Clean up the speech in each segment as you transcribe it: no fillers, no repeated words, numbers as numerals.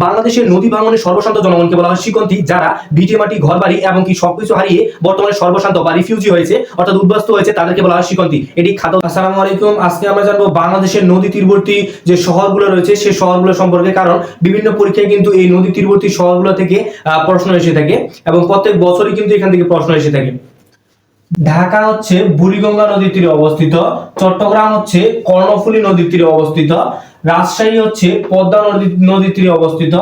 বাংলাদেশের নদী ভাঙনের সর্বশান্ত জনগণকে বলা হয় শিকন্তি, যারা ভিটেমাটি, ঘরবাড়ি এবং কি সবকিছু হারিয়ে বর্তমানে সর্বশান্ত বা রিফিউজি হয়েছে, অর্থাৎ উদ্বাস্তু হয়েছে, তাদেরকে বলা হয় শিকন্তি। এটি খাদ্য। আসসালামু আলাইকুম। আজকে আমরা জানবো বাংলাদেশের নদী তীরবর্তী যে শহরগুলো রয়েছে সেই শহরগুলো সম্পর্কে, কারণ বিভিন্ন পরীক্ষায় কিন্তু এই নদী তীরবর্তী শহরগুলো থেকে প্রশ্ন এসে থাকে এবং প্রত্যেক বছরই কিন্তু এখান থেকে প্রশ্ন এসে থাকে। ঢাকা হচ্ছে বুড়িগঙ্গা নদীর তীরে অবস্থিত, চট্টগ্রাম হচ্ছে কর্ণফুলী নদীর তীরে অবস্থিত, রাজশাহী হচ্ছে পদ্মা নদীর তীরে অবস্থিত,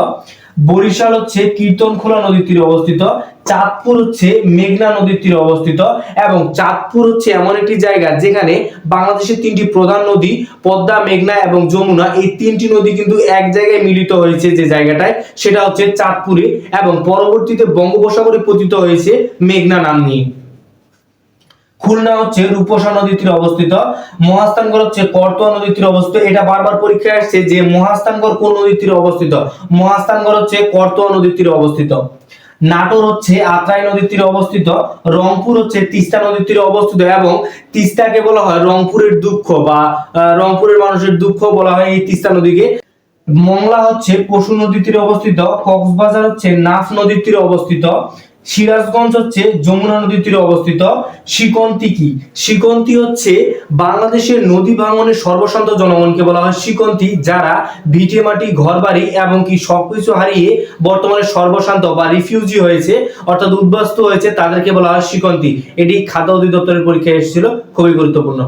বরিশাল হচ্ছে কীর্তনখোলা নদীর তীরে অবস্থিত, চাঁদপুর হচ্ছে মেঘনা নদীর তীরে অবস্থিত এবং চাঁদপুর হচ্ছে এমন একটি জায়গা যেখানে বাংলাদেশের তিনটি প্রধান নদী পদ্মা, মেঘনা এবং যমুনা, এই তিনটি নদী কিন্তু এক জায়গায় মিলিত হয়েছে। যে জায়গাটায় সেটা হচ্ছে চাঁদপুরে এবং পরবর্তীতে বঙ্গোপসাগরে পতিত হয়েছে মেঘনা নাম নিয়ে। খুলনা হচ্ছে রূপসা নদীর তীরে অবস্থিত, মহাস্থানগড় হচ্ছে করতোয়া নদীর তীরে অবস্থিত। এটা বারবার পরীক্ষায় আসছে যে মহাস্থানগড় কোন নদীর তীরে অবস্থিত। মহাস্থানগড় হচ্ছে করতোয়া নদীর তীরে অবস্থিত। নাটোর হচ্ছে আত্রাই নদীর তীরে অবস্থিত, রংপুর হচ্ছে তিস্তা নদীর তীরে অবস্থিত এবং তিস্তাকে বলা হয় রংপুরের দুঃখ বা রংপুরের মানুষের দুঃখ বলা হয় এই তিস্তা নদীকে। মংলা হচ্ছে পশু নদীর তীরে অবস্থিত, কক্সবাজার হচ্ছে নাফ নদীর তীরে অবস্থিত, সিরাজগঞ্জ হচ্ছে যমুনা নদীর তীরে অবস্থিত। শিকন্তি কি? শিকন্তি হচ্ছে বাংলাদেশের নদী ভাঙনের সর্বশান্ত জনগণকে বলা হয় শিকন্তি, যারা ভিটেমাটি, ঘরবাড়ি এবং কি সবকিছু হারিয়ে বর্তমানে সর্বশান্ত বা রিফিউজি হয়েছে, অর্থাৎ উদ্বাস্তু হয়েছে, তাদেরকে বলা হয় শিকন্তি। এটি খাদ্য অধিদপ্তরের পরীক্ষায় এসেছিল, খুবই গুরুত্বপূর্ণ।